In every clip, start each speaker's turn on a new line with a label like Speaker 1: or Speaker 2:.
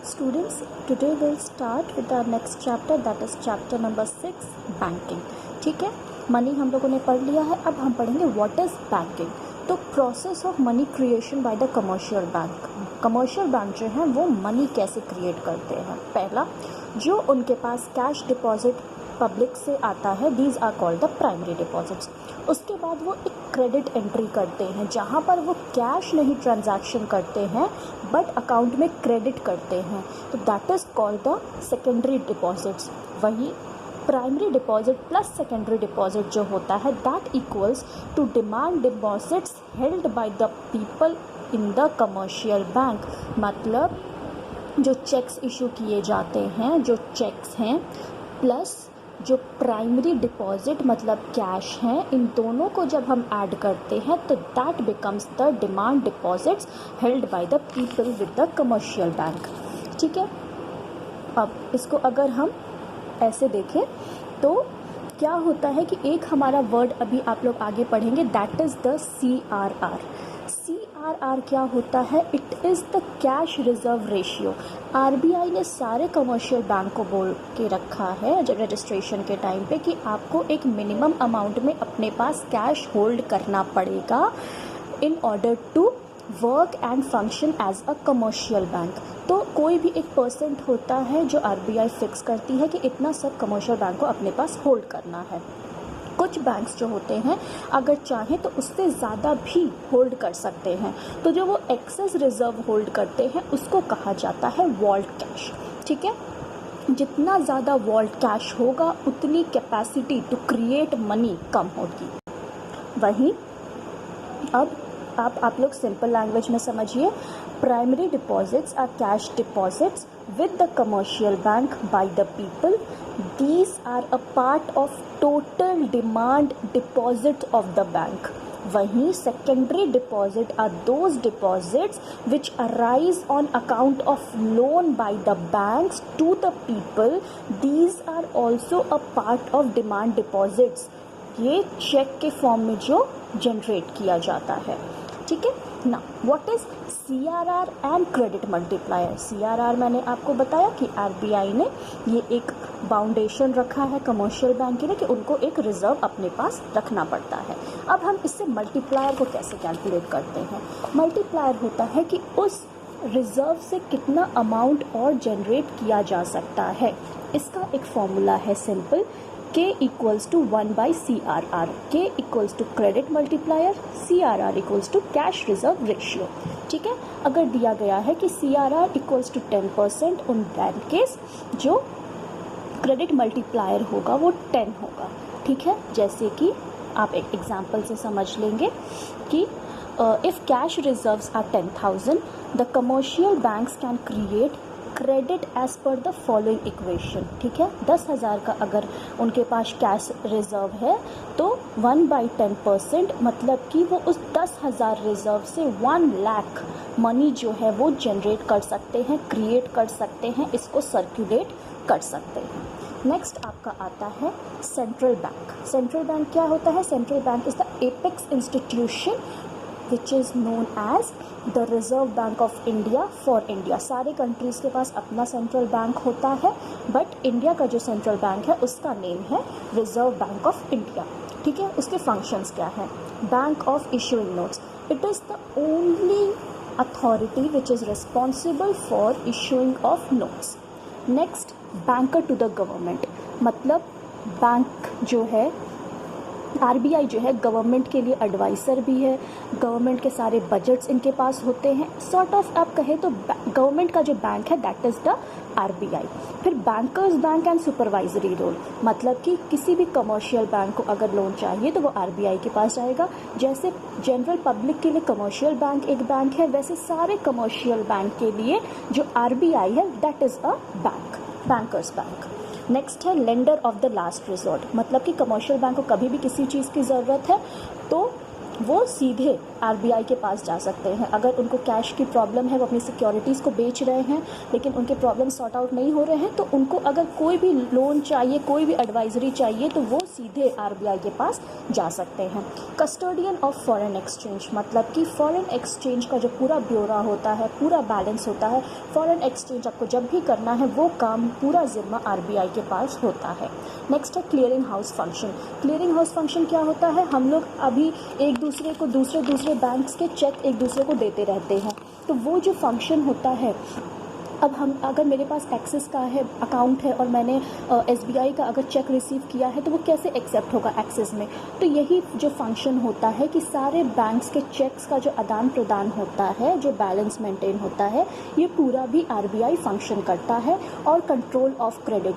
Speaker 1: Students, today we'll start with our next chapter, that is chapter number 6, banking. ठीक है, money हम लोगों ने पढ़ लिया है. अब हम पढ़ेंगे व्हाट इज बैंकिंग. तो process of money creation by the commercial bank. Commercial bank जो है वो मनी कैसे क्रिएट करते हैं. पहला, जो उनके पास कैश डिपॉजिट पब्लिक से आता है, these are called the primary deposits. उसके बाद वो एक क्रेडिट एंट्री करते हैं जहाँ पर वो कैश नहीं ट्रांजैक्शन करते हैं बट अकाउंट में क्रेडिट करते हैं, तो that is called the secondary deposits. वही primary deposit plus secondary deposit जो होता है that equals to demand deposits held by the people in the commercial bank. मतलब जो चेक्स इशू किए जाते हैं, जो चेक्स हैं, प्लस जो प्राइमरी डिपॉजिट मतलब कैश हैं, इन दोनों को जब हम ऐड करते हैं तो that becomes the demand deposits held by the people with the commercial bank. ठीक है, अब इसको अगर हम ऐसे देखें तो क्या होता है कि एक हमारा वर्ड अभी आप लोग आगे पढ़ेंगे, that is the CRR. CRR क्या होता है? It is the cash reserve ratio. RBI ने सारे कमर्शियल बैंक को बोल के रखा है जब रजिस्ट्रेशन के टाइम पे कि आपको एक मिनिमम अमाउंट में अपने पास कैश होल्ड करना पड़ेगा in order to work and function as a commercial bank. तो कोई भी एक परसेंट होता है जो RBI फिक्स करती है कि इतना सब कमर्शियल बैंक को अपने पास होल्ड करना है. कुछ बैंक्स जो होते हैं अगर चाहें तो उससे ज़्यादा भी होल्ड कर सकते हैं, तो जो वो एक्सेस रिजर्व होल्ड करते हैं उसको कहा जाता है वॉल्ट कैश. ठीक है, जितना ज़्यादा वॉल्ट कैश होगा उतनी कैपेसिटी टू क्रिएट मनी कम होगी. वहीं अब आप लोग सिंपल लैंग्वेज में समझिए. Primary deposits are cash deposits with the commercial bank by the people. These are a part of total demand deposit of the bank. वहीं secondary deposit are those deposits which arise on account of loan by the banks to the people. These are also a part of demand deposits. ये check के form में जो generate किया जाता है. ठीक है ना. What is CRR and credit multiplier. CRR मैंने आपको बताया कि RBI ने ये एक बाउंडेशन रखा है कमर्शियल बैंक के लिए कि उनको एक रिजर्व अपने पास रखना पड़ता है. अब हम इससे मल्टीप्लायर को कैसे कैलकुलेट करते हैं. मल्टीप्लायर होता है कि उस रिजर्व से कितना अमाउंट और जनरेट किया जा सकता है. इसका एक फॉर्मूला है simple, K equals to 1 by CRR. K equals to credit multiplier, CRR equals to cash reserve ratio. ठीक है, अगर दिया गया है कि CRR equals to 10%, उन दैट केस जो क्रेडिट मल्टीप्लायर होगा वो 10 होगा. ठीक है, जैसे कि आप एक एग्जांपल से समझ लेंगे कि if cash reserves are 10,000, the commercial banks can create credit as per the following equation. ठीक है, 10,000 का अगर उनके पास कैश रिजर्व है तो 1/10% मतलब कि वो उस 10,000 रिजर्व से 1 लाख मनी जो है वो जनरेट कर सकते हैं, क्रिएट कर सकते हैं, इसको सर्कुलेट कर सकते हैं. नेक्स्ट आपका आता है सेंट्रल बैंक. सेंट्रल बैंक क्या होता है? Central bank is the apex institution which is known as the Reserve Bank of India for India. सारे कंट्रीज़ के पास अपना सेंट्रल बैंक होता है बट इंडिया का जो सेंट्रल बैंक है उसका नेम है रिजर्व बैंक ऑफ इंडिया. ठीक है, उसके फंक्शंस क्या हैं? Bank of issuing notes. It is the only authority which is responsible for issuing of notes. Next, banker to the government. मतलब बैंक जो है RBI जो है गवर्नमेंट के लिए एडवाइज़र भी है. गवर्नमेंट के सारे बजट्स इनके पास होते हैं. सॉर्ट ऑफ आप कहें तो गवर्नमेंट का जो बैंक है दैट इज़ द RBI. फिर bankers bank and supervisory role. मतलब कि किसी भी कमर्शियल बैंक को अगर लोन चाहिए तो वो RBI के पास जाएगा. जैसे जनरल पब्लिक के लिए कमर्शियल बैंक एक बैंक है, वैसे सारे कमर्शियल बैंक के लिए जो RBI है that is a bank, bankers bank. Next है lender of the last resort. मतलब कि कमर्शियल बैंक को कभी भी किसी चीज़ की ज़रूरत है तो वो सीधे आरबीआई के पास जा सकते हैं। अगर उनको कैश की प्रॉब्लम है, वो अपनी सिक्योरिटीज़ को बेच रहे हैं लेकिन उनके प्रॉब्लम सॉर्ट आउट नहीं हो रहे हैं, तो उनको अगर कोई भी लोन चाहिए, कोई भी एडवाइजरी चाहिए, तो वो सीधे आरबीआई के पास जा सकते हैं। कस्टोडियन ऑफ फॉरेन एक्सचेंज मतलब कि फॉरेन एक्सचेंज का जो पूरा ब्यौरा होता है, पूरा बैलेंस होता है, फॉरेन एक्सचेंज आपको जब भी करना है वो काम पूरा जिम्मा आरबीआई के पास होता है। नेक्स्ट है clearing house function. Clearing house function क्या होता है? हम लोग अभी एक दूसरे को दूसरे बैंक्स के चेक एक दूसरे को देते रहते हैं, तो वो जो फंक्शन होता है, अब हम अगर मेरे पास एक्सिस का है अकाउंट है और मैंने एसबीआई का अगर चेक रिसीव किया है, तो वो कैसे एक्सेप्ट होगा एक्सिस में? तो यही जो फंक्शन होता है कि सारे बैंक्स के चेक्स का जो आदान प्रदान होता है, जो बैलेंस मेंटेन होता है, ये पूरा भी आरबीआई फंक्शन करता है। और कंट्रोल ऑफ क्रेडिट,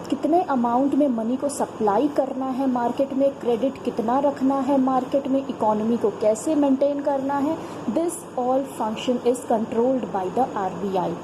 Speaker 1: कितने अमाउंट में मनी को सप्लाई करना है मार्केट में, क्रेडिट कितना रखना है मार्केट में, इकोनॉमी को कैसे मेंटेन करना है, this all function is controlled by the RBI.